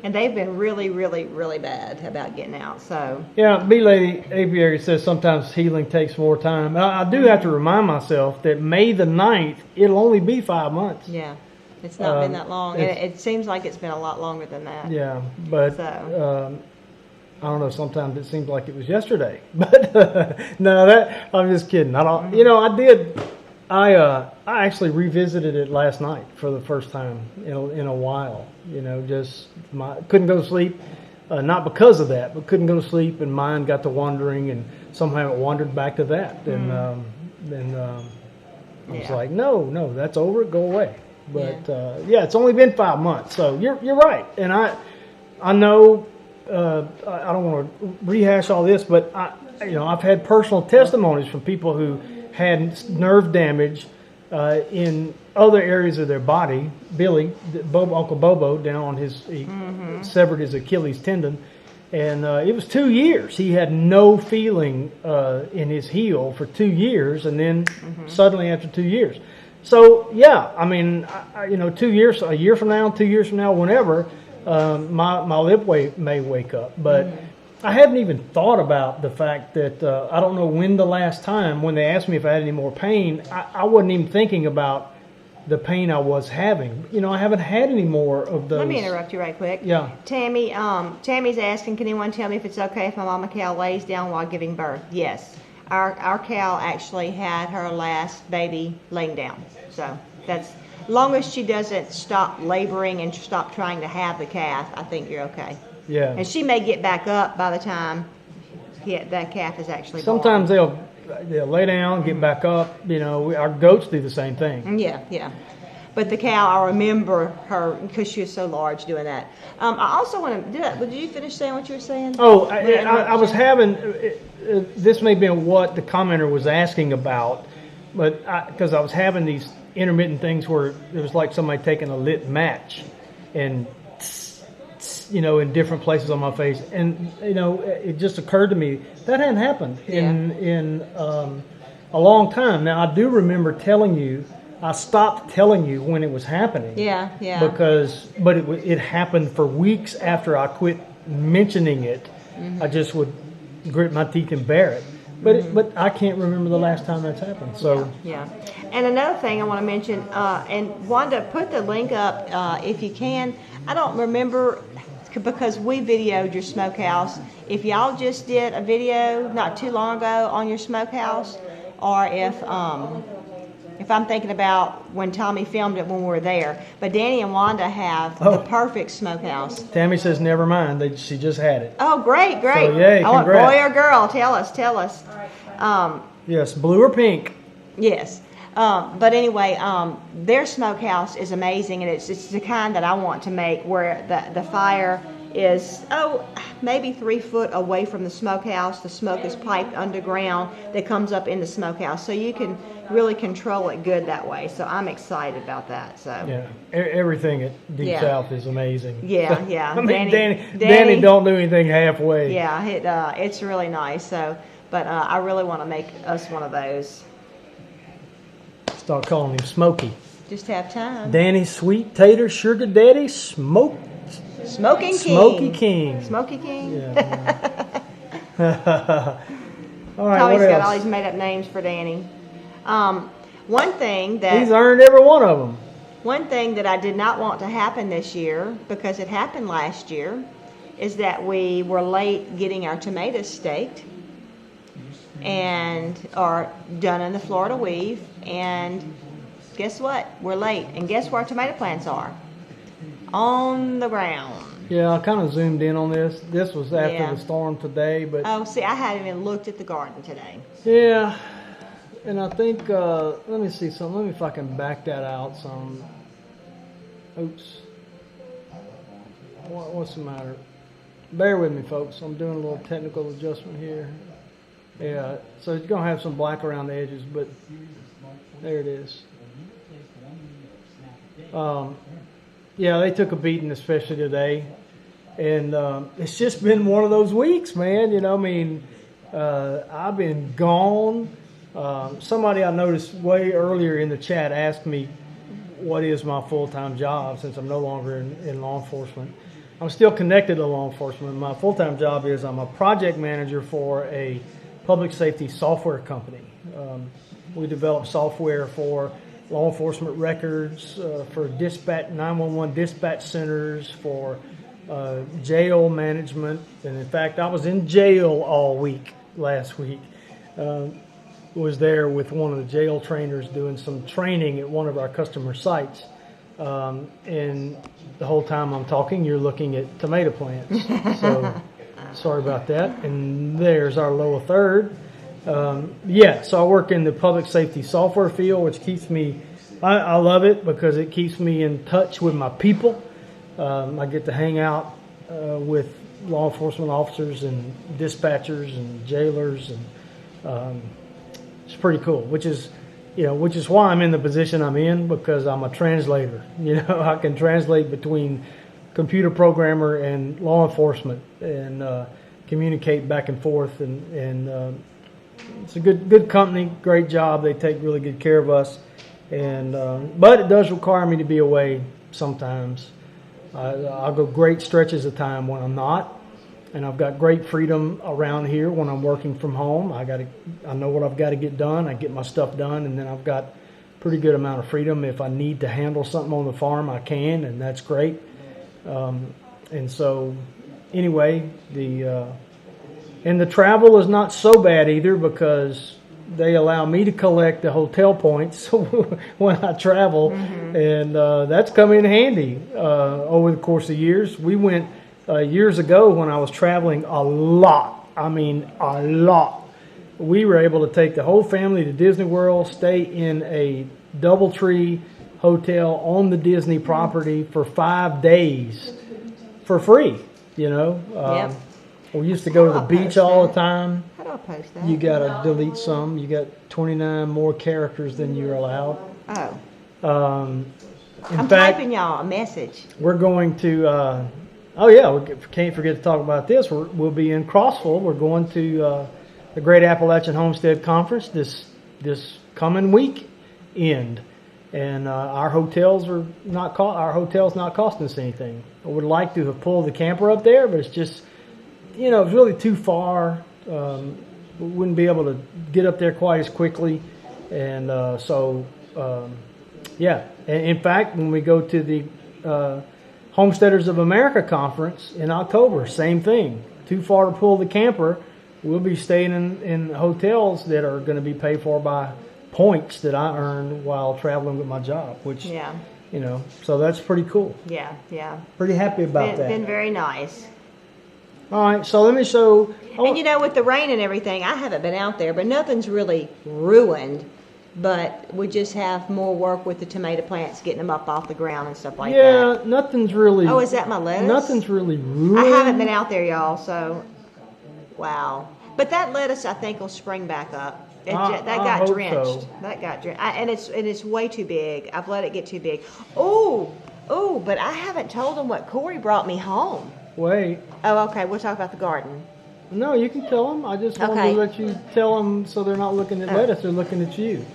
And they've been really, really, really bad about getting out. So yeah, B-Lady Apiary says sometimes healing takes more time. I do have to remind myself that May the 9th, it'll only be 5 months. yeah, it's not been that long, and it seems like it's been a lot longer than that. Yeah, but So. I don't know. Sometimes it seems like it was yesterday, but no, that I'm just kidding. I don't. You know, I did. I actually revisited it last night for the first time in a while. You know, just couldn't go to sleep, not because of that, but couldn't go to sleep, and mind got to wandering, and somehow it wandered back to that. And then I was like, no, that's over. Go away. But yeah, it's only been 5 months, so you're right, and I know. I don't want to rehash all this, but I've had personal testimonies from people who had nerve damage in other areas of their body. Billy, Uncle Bobo, down on he severed his Achilles tendon, and it was 2 years. He had no feeling in his heel for 2 years, and then suddenly after 2 years. So yeah, I mean, 2 years, a year from now, 2 years from now, whenever. My lip may wake up, but I hadn't even thought about the fact that I don't know when the last time when they asked me if I had any more pain, I wasn't even thinking about the pain I was having. I haven't had any more of those. Let me interrupt you right quick. Yeah. Tammy's asking, can anyone tell me if it's okay if my mama cow lays down while giving birth? Yes. Our cow actually had her last baby laying down, so that's. Long as she doesn't stop laboring and stop trying to have the calf, I think you're okay. Yeah. And she may get back up by the time that calf is actually born. Sometimes they'll lay down, get back up. Our goats do the same thing. Yeah. But the cow, I remember her because she was so large doing that. I also want to do that. But did you finish saying what you were saying? Oh, I was having. This may be what the commenter was asking about, but because I was having these intermittent things where it was like somebody taking a lit match and in different places on my face, and it just occurred to me that hadn't happened in a long time. Now I do remember telling you, I stopped telling you when it was happening. Yeah. But it happened for weeks after I quit mentioning it. I just would grit my teeth and bear it. But I can't remember the last time that's happened. So yeah. And another thing I want to mention, and Wanda, put the link up if you can. I don't remember because we videoed your smokehouse. If y'all just did a video not too long ago on your smokehouse, or if I'm thinking about when Tommy filmed it when we were there. But Danny and Wanda have the perfect smokehouse. Tammy says, never mind. She just had it. Oh, great. So, yay, I want congrats. boy or girl. Tell us. Yes, blue or pink. Yes. But anyway, their smokehouse is amazing, and it's the kind that I want to make where the fire is, maybe 3 foot away from the smokehouse. The smoke is piped underground that comes up in the smokehouse. So you can really control it good that way. So I'm excited about that. So yeah, everything at Deep South is amazing. Yeah. I mean, Danny don't do anything halfway. Yeah, it's really nice. So, but I really want to make us one of those. Start calling him Smokey. Just have time. Danny Sweet Tater Sugar Daddy Smoking King. Smoky King. Yeah. All right. Tommy's what got else? all these made up names for Danny. One thing that He's earned every one of them. One thing that I did not want to happen this year, because it happened last year, is that we were late getting our tomatoes staked and are done in the Florida weave. And guess what? We're late. And guess where our tomato plants are? On the ground. Yeah, I kind of zoomed in on this. This was after the storm today, but oh, see, I hadn't even looked at the garden today. Yeah, and I think let me see something. Let me if I can back that out some. Oops. What's the matter? Bear with me, folks. I'm doing a little technical adjustment here. Yeah, so it's gonna have some black around the edges, but there it is. Yeah, they took a beating, especially today. And it's just been one of those weeks, man. You know, I mean, I've been gone Somebody I noticed way earlier in the chat asked me what is my full-time job since I'm no longer in law enforcement. I'm still connected to law enforcement. My full-time job is I'm a project manager for a public safety software company. We develop software for law enforcement records, for dispatch 911 dispatch centers, for jail management. And in fact, I was in jail all week last week. Was there with one of the jail trainers doing some training at one of our customer sites. And the whole time I'm talking, you're looking at tomato plants. So sorry about that. And there's our lower third. So I work in the public safety software field, which keeps me, I love it because it keeps me in touch with my people. I get to hang out with law enforcement officers and dispatchers and jailers, and it's pretty cool, which is why I'm in the position I'm in, because I'm a translator. I can translate between computer programmer and law enforcement and communicate back and forth. And it's a good company, great job. They take really good care of us. And but it does require me to be away sometimes. I'll go great stretches of time when I'm not. And I've got great freedom around here when I'm working from home. I know what I've got to get done. I get my stuff done, and then I've got pretty good amount of freedom. If I need to handle something on the farm, I can, and that's great. And so, anyway, the travel is not so bad either, because they allow me to collect the hotel points when I travel, and that's come in handy over the course of years. We went. Years ago when I was traveling a lot, we were able to take the whole family to Disney World, stay in a DoubleTree hotel on the Disney property for 5 days for free, Yep. We used to go to the beach all the time. How do I post that? You got to delete some. You got 29 more characters than you're allowed. Oh. I'm typing y'all a message. We're going to... we can't forget to talk about this. We'll be in Crossville. We're going to the Great Appalachian Homestead Conference this coming weekend, and our hotel's not costing us anything. I would like to have pulled the camper up there, but it's just it's really too far. We wouldn't be able to get up there quite as quickly, and in fact, when we go to the Homesteaders of America Conference in October, same thing. Too far to pull the camper. We'll be staying in hotels that are going to be paid for by points that I earned while traveling with my job, which, so that's pretty cool. Yeah, yeah. Pretty happy about that. Been very nice. All right, so let me show. And with the rain and everything, I haven't been out there, but nothing's really ruined. But we just have more work with the tomato plants, getting them up off the ground and stuff like that. Yeah, nothing's really... Oh, is that my lettuce? Nothing's really ruined. I haven't been out there, y'all, so... Wow. But that lettuce, I think, will spring back up. That got drenched. So. That got drenched. And it's way too big. I've let it get too big. Oh, but I haven't told them what Corey brought me home. Wait. Oh, okay. We'll talk about the garden. No, you can tell them. I just wanted to let you tell them so they're not looking at lettuce, they're looking at you.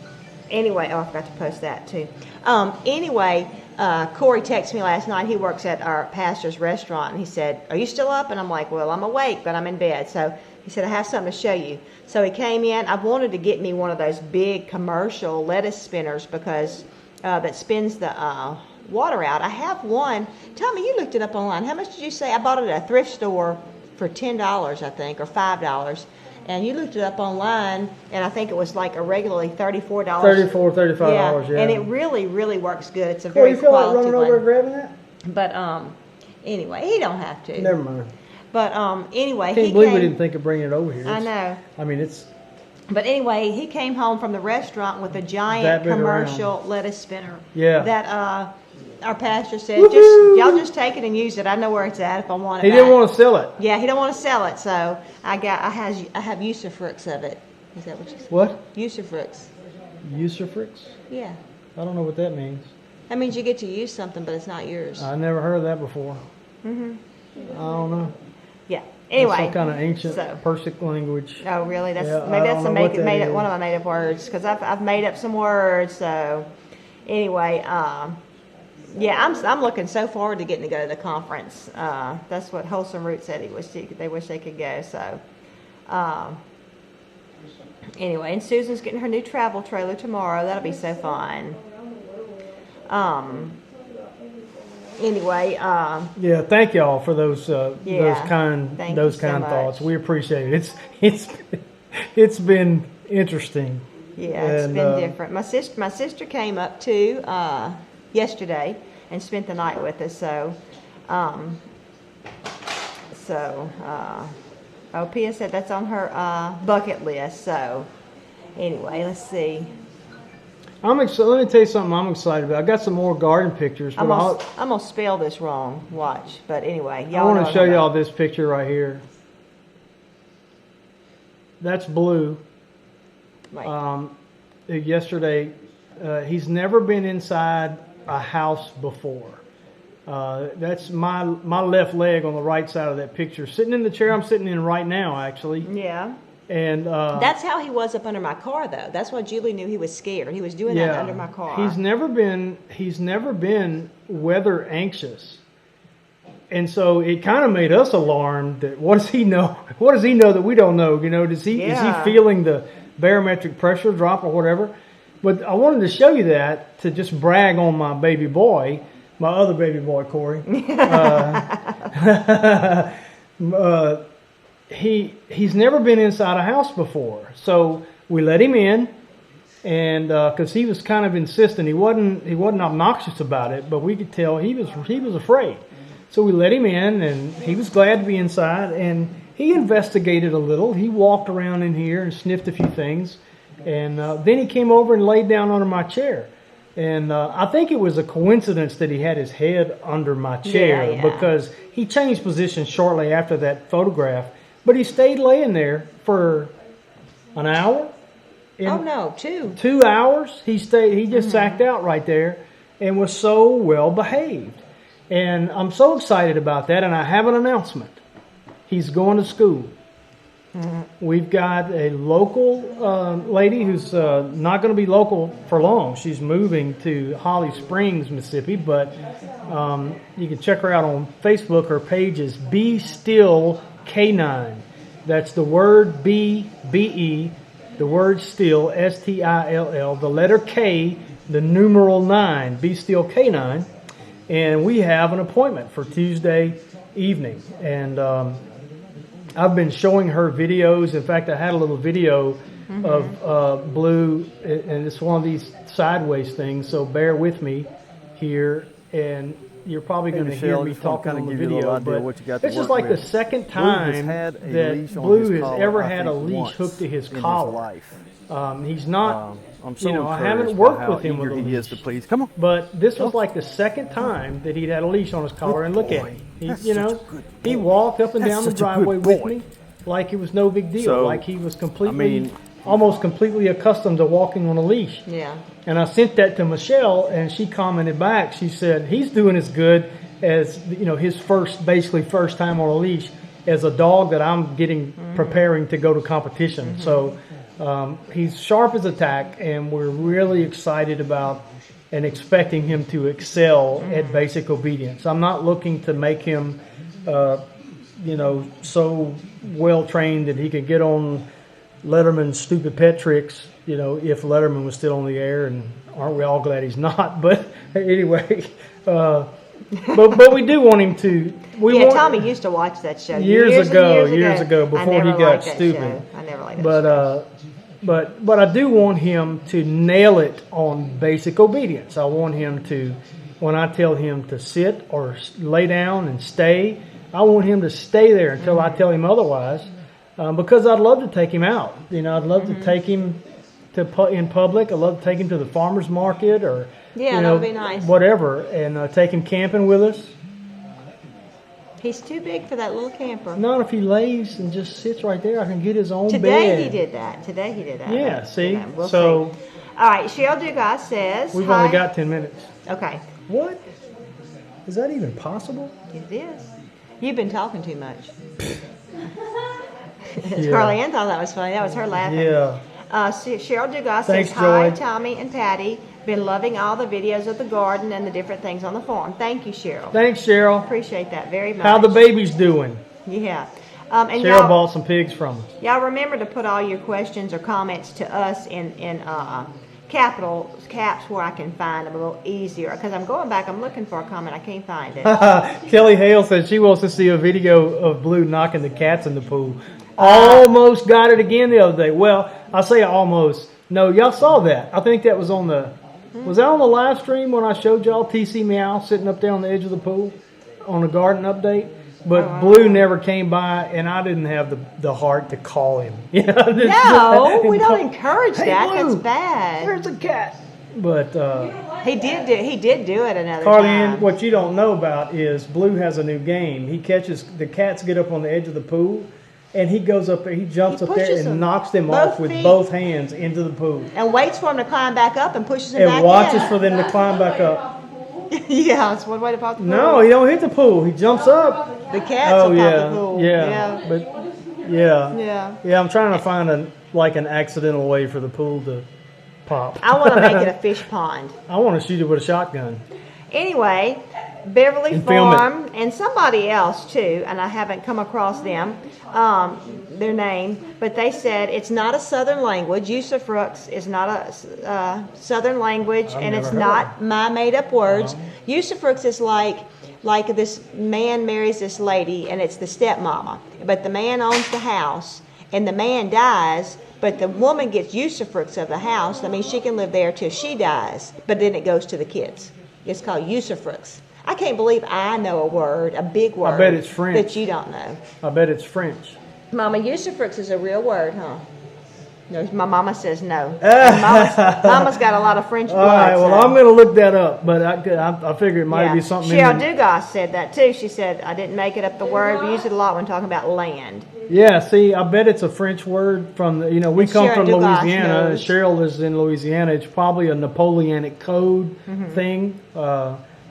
Anyway, I forgot to post that too. Corey texted me last night. He works at our pastor's restaurant, and he said, "Are you still up?" And I'm like, "Well, I'm awake, but I'm in bed." So he said, "I have something to show you." So he came in. I wanted to get me one of those big commercial lettuce spinners because that spins the water out. I have one. Tommy, you looked it up online. How much did you say? I bought it at a thrift store for $10, I think, or $5. And you looked it up online, and I think it was like a regularly $34. $35, yeah. And it really, really works good. It's a very you feel like quality running one. over and grabbing that? But anyway, he don't have to. Never mind. But anyway, I can't believe we didn't think of bringing it over here. I know. I mean, it's... But anyway, he came home from the restaurant with a giant commercial lettuce spinner. Yeah. That our pastor said, y'all just take it and use it. I know where it's at if I want it. He didn't want to sell it. Yeah, he don't want to sell it, so I have usufructs of it. Is that what you said? What? Usufructs. Usufructs? Yeah. I don't know what that means. That means you get to use something, but it's not yours. I never heard of that before. I don't know. Yeah. Anyway, some kind of ancient so. Persic language. Oh, really? That's Yeah, maybe I that's don't a know what that made up is. one of my made up words because I've made up some words. So anyway, yeah, I'm looking so forward to getting to go to the conference. That's what Wholesome Root said they wish they could go. So anyway, and Susan's getting her new travel trailer tomorrow. That'll be so fun. Anyway, yeah, thank y'all for those Thank kind you so thoughts. much. We appreciate it. It's been interesting. Yeah, it's been different. My sister came up too yesterday and spent the night with us. Pia said that's on her bucket list. So anyway, let's see. I'm excited. Let me tell you something I'm excited about. I got some more garden pictures. But I'm gonna spell this wrong. Watch, but anyway, I want to show y'all this picture right here. That's Blue. Right. Yesterday, he's never been inside a house before. That's my left leg on the right side of that picture. Sitting in the chair I'm sitting in right now, actually. Yeah. And that's how he was up under my car, though. That's why Julie knew he was scared. He was doing that under my car. He's never been weather anxious, and so it kind of made us alarmed. That what does he know? What does he know that we don't know? You know, is he feeling the barometric pressure drop or whatever? But I wanted to show you that to just brag on my baby boy, my other baby boy, Corey. He's never been inside a house before, so we let him in, and because he was kind of insistent, he wasn't obnoxious about it, but we could tell he was afraid. So we let him in, and he was glad to be inside, and he investigated a little. He walked around in here and sniffed a few things, and then he came over and laid down under my chair. And I think it was a coincidence that he had his head under my chair because he changed positions shortly after that photograph. But he stayed laying there for an hour. Oh no, 2. 2 hours. He stayed. He just sacked out right there, and was so well behaved. And I'm so excited about that. And I have an announcement. He's going to school. We've got a local lady who's not going to be local for long. She's moving to Holly Springs, Mississippi, but you can check her out on Facebook. Her page is Be Still K9. That's the word B-E, the word still, S-T-I-L-L, the letter K, the numeral 9, Be Still K9. And we have an appointment for Tuesday evening. And I've been showing her videos. In fact, I had a little video of Blue, and it's one of these sideways things, so bear with me here. And you're probably going to hear me talking on the video, but this is like the second time that Blue has ever had a leash hooked to his collar. He's not, I haven't worked with him with a leash. Come on. But this was like the second time that he'd had a leash on his collar, and look at him. He walked up and down the driveway with me like it was no big deal, like he was almost completely accustomed to walking on a leash. Yeah. And I sent that to Michelle, and she commented back. She said he's doing as good as his first time on a leash as a dog that I'm preparing to go to competition. So he's sharp as a tack, and we're really excited about and expecting him to excel at basic obedience. I'm not looking to make him, so well trained that he could get on Letterman's stupid pet tricks, if Letterman was still on the air, and aren't we all glad he's not? But anyway, but we do want him to. Tommy used to watch that show years ago before he got stupid. I never liked that show. But I do want him to nail it on basic obedience. I want him to, when I tell him to sit or lay down and stay, I want him to stay there until I tell him otherwise. Because I'd love to take him out. I'd love to take him in public. I'd love to take him to the farmer's market or that would be nice. Whatever, and take him camping with us. He's too big for that little camper. Not if he lays and just sits right there. I can get his own bed. Today he did that. Yeah, see? We'll see. All right, Cheryl Dugas says, we've only got 10 minutes. Okay. What? Is that even possible? It is. You've been talking too much. Yeah. Carly Ann thought that was funny. That was her laughing. Yeah. Cheryl Dugas Thanks, says, hi, Joy. Tommy and Patty. Been loving all the videos of the garden and the different things on the farm. Thank you, Cheryl. Thanks, Cheryl. Appreciate that very much. How the baby's doing? Yeah. And Cheryl bought some pigs from us. y'all remember to put all your questions or comments to us in caps where I can find them a little easier. Because I'm going back, I'm looking for a comment, I can't find it. Kelly Hale says she wants to see a video of Blue knocking the cats in the pool. Almost got it again the other day. Well, I say almost. No, y'all saw that. I think that was on the... Was that on the live stream when I showed y'all TC Meow sitting up there on the edge of the pool on a garden update? But Blue never came by, and I didn't have the heart to call him. No, we don't encourage that. Blue, That's bad. there's a cat. But He did do it another Carly time. Ann, what you don't know about is Blue has a new game. He catches the cats get up on the edge of the pool, and he goes up there. He jumps up there pushes and them. knocks them Both off with feet. both hands into the pool, And waits for them to climb back up and pushes them back and watches in. for them to climb back up. Yeah, that's one way to pop the pool. No, he don't hit the pool. He jumps up. The cats Oh will yeah, pop the pool. yeah, but yeah. I'm trying to find an accidental way for the pool to pop. I want to make it a fish pond. I want to shoot it with a shotgun. Anyway, Beverly And film it. Farm and somebody else too, and I haven't come across them, their name, but they said it's not a Southern language. Usufruct is not a Southern language, I've and it's never not heard. my made-up words. Usufruct is like this man marries this lady, and it's the stepmama, but the man owns the house, and the man dies. But the woman gets usufructs of the house. That means she can live there till she dies, but then it goes to the kids. It's called usufructs. I can't believe I know a word, a big word. I bet it's French. That you don't know. I bet it's French. Mama, usufructs is a real word, huh? No, my mama says no. Mama's got a lot of French blood. All right, well, so. I'm going to look that up, but I figure it might be something. Cheryl Dugas said that too. She said, I didn't make it up the word. We use it a lot when talking about land. Yeah, see, I bet it's a French word from the, we And come Cheryl from Dugas Louisiana. knows. Cheryl is in Louisiana. It's probably a Napoleonic code Mm-hmm. thing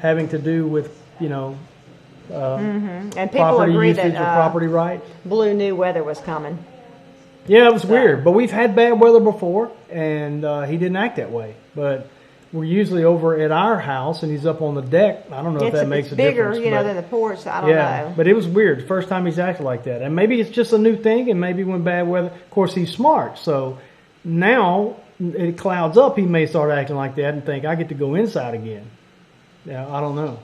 having to do with, And people property agree usage or that property rights. Blue knew weather was coming. Yeah, it was weird, but we've had bad weather before, and he didn't act that way. But we're usually over at our house, and he's up on the deck. I don't know if that makes It's a bigger, difference. but- than the porch. So I don't know. But it was weird. The first time he's acted like that. And maybe it's just a new thing, and maybe when bad weather, of course, he's smart. So now it clouds up, he may start acting like that and think, I get to go inside again. Yeah, I don't know.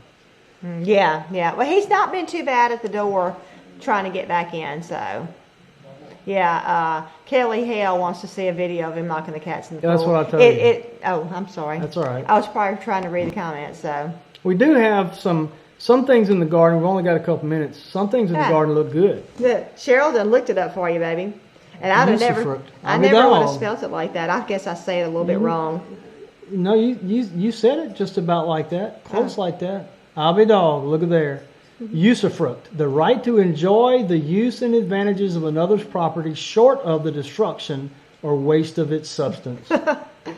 Yeah. Well, he's not been too bad at the door trying to get back in, so. Yeah, Kelly Hale wants to see a video of him knocking the cats in the pool. That's what I told you. Oh, I'm sorry. That's all right. I was probably trying to read the comments, so. We do have some things in the garden. We've only got a couple minutes. Some things in the Yeah. garden look good. Look, Cheryl done looked it up for you, baby. And I'd have never, Usufruct. I I'll be never would have dogged. spelled it like that. I guess I say it a little bit wrong. No, you said it just about like that. Close like that. I'll be dog. Look at there. Usufruct, the right to enjoy the use and advantages of another's property short of the destruction or waste of its substance.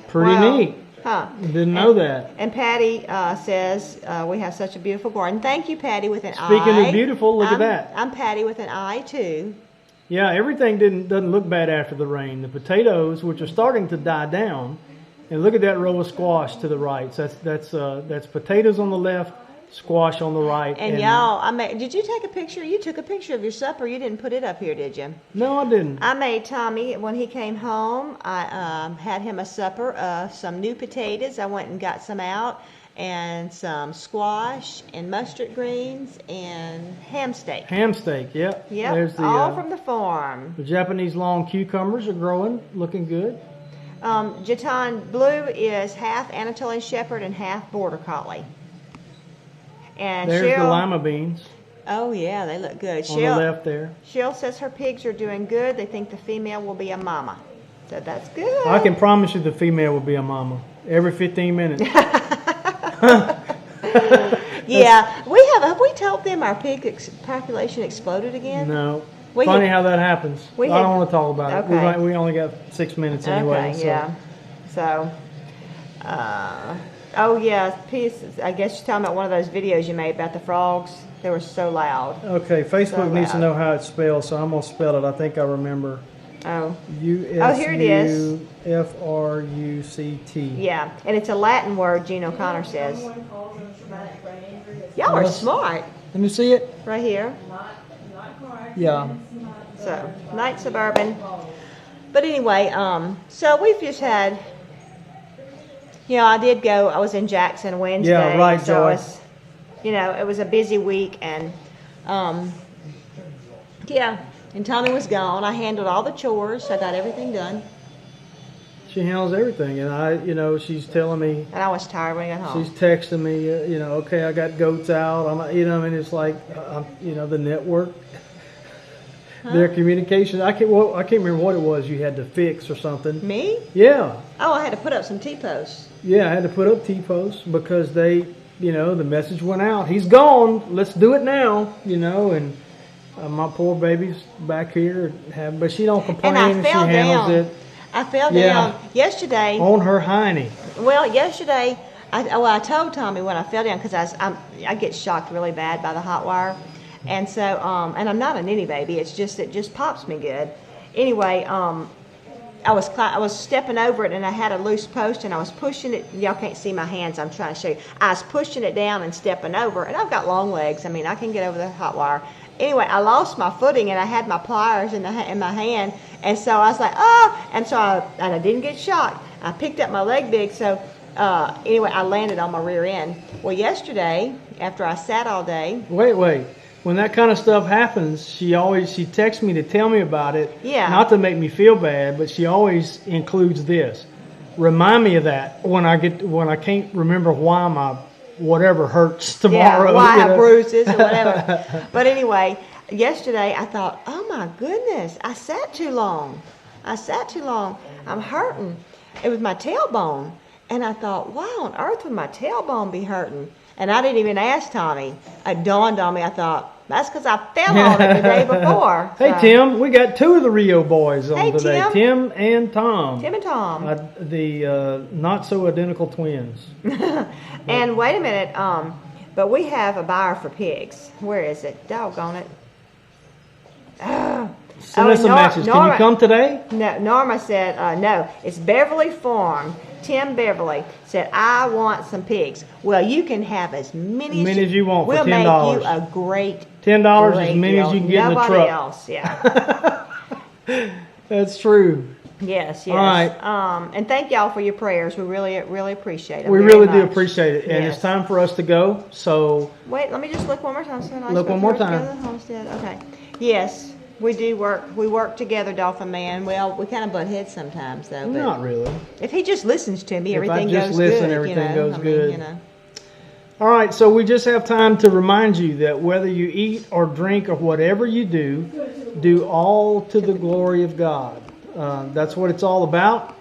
Pretty Wow. neat. Huh. Didn't know that. And Patty says, we have such a beautiful garden. Thank you, Patty, with an I. Speaking of beautiful, look at I'm- that. I'm Patty with an I, too. Yeah, everything doesn't look bad after the rain. The potatoes, which are starting to die down, and look at that row of squash to the right. So that's potatoes on the left, squash on the right. And y'all, did you take a picture? You took a picture of your supper. You didn't put it up here, did you? No, I didn't. I made Tommy, when he came home, I had him a supper of some new potatoes. I went and got some out, and some squash and mustard greens and ham steak. Ham steak, yep. Yep, There's the, all from the farm. the Japanese long cucumbers are growing, looking good. Jatan Blue is half Anatolian Shepherd and half Border Collie. And There's Cheryl, the lima beans oh yeah, they look good. on the left there. Cheryl says her pigs are doing good. They think the female will be a mama. So that's good. I can promise you the female will be a mama every 15 minutes. Yeah, have we told them our pig population exploded again? No. We Funny had- how that happens. we I had- don't want to talk about it. Okay. We only got 6 minutes anyway. Okay, so. yeah. So, oh yeah, pieces. I guess you're talking about one of those videos you made about the frogs. They were so loud. Okay, Facebook needs to loud. know how it's spelled, so I'm going to spell it. I think I remember. Oh. U-S-U-F-R-U-C-T. Here it is. Yeah, and it's a Latin word, Gene O'Connor says. Y'all are smart. Let me see it. Right here. Yeah. So, Night Suburban. But anyway, so we've just had, I did go, I was in Jackson Wednesday. Yeah, right, so Joy. it was a busy week, and and Tommy was gone. I handled all the chores. I got everything done. She handles everything, and she's telling me. And I was tired when I got home. She's texting me, okay, I got goats out. It's like, the network, their communication. I can't remember what it was you had to fix or something. Me? Yeah. Oh, I had to put up some T-posts. Yeah, I had to put up T-posts because the message went out. He's gone. Let's do it now. And my poor baby's back here, but she don't complain. And I fell she handles down. it. I fell down yesterday. On her hiney. Well, yesterday, I told Tommy when I fell down because I get shocked really bad by the hot wire, and so and I'm not a ninny baby. It's just it just pops me good. Anyway, I was stepping over it and I had a loose post and I was pushing it. Y'all can't see my hands. I'm trying to show you. I was pushing it down and stepping over, and I've got long legs. I mean, I can get over the hot wire. Anyway, I lost my footing and I had my pliers in my hand, and so I was like, and so I didn't get shocked. I picked up my leg big, so anyway, I landed on my rear end. Well, yesterday, after I sat all day. Wait. When that kind of stuff happens, she texts me to tell me about it. Yeah. Not to make me feel bad, but she always includes this. Remind me of that when I can't remember why my whatever hurts tomorrow. Yeah, why I have bruises or whatever. But anyway, yesterday I thought, oh my goodness, I sat too long. I'm hurting. It was my tailbone. And I thought, why on earth would my tailbone be hurting? And I didn't even ask Tommy. It dawned on me. I thought, that's because I fell on it the day before. Hey, Tim, we got two of the Rio boys on today. Tim. Tim and Tom. The not so identical twins. And wait a minute, but we have a buyer for pigs. Where is it? Doggone it. Send us a message. Can you come today? No, Norma said, no. It's Beverly Farm. Tim Beverly said, I want some pigs. Well, you can have as many as you want for $10. We'll make you a great $10 as many as you can get in the truck. Nobody else, yeah. That's true. Yes. All right. And thank y'all for your prayers. We really, really appreciate it. We really do appreciate it. And it's time for us to go. So wait, let me just look one more time. So look one more time. Homestead. Okay. Yes. We do work. We work together, Dolphin Man. Well, we kind of butt heads sometimes, though. But not really. If he just listens to me, everything goes good. Everything goes good. All right, so we just have time to remind you that whether you eat or drink or whatever you do all to the glory of God. That's what it's all about.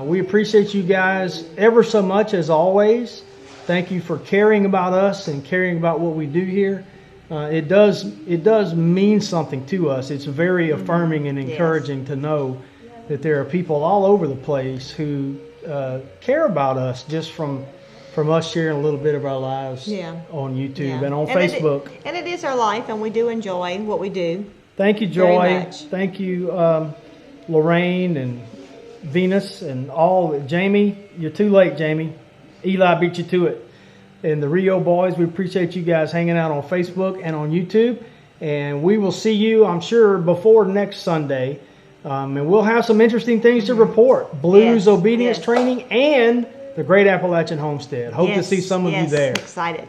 We appreciate you guys ever so much, as always. Thank you for caring about us and caring about what we do here. It does mean something to us. It's very affirming and encouraging to know that there are people all over the place who care about us just from us sharing a little bit of our lives on YouTube and on Facebook. And it is our life, and we do enjoy what we do. Thank you, Joy. Thank you, Lorraine and Venus and all. Jamie, you're too late, Jamie. Eli beat you to it. And the Rio boys, we appreciate you guys hanging out on Facebook and on YouTube. And we will see you, I'm sure, before next Sunday. And we'll have some interesting things to report. Blues obedience training and the Great Appalachian Homestead. Hope to see some of you there. Excited.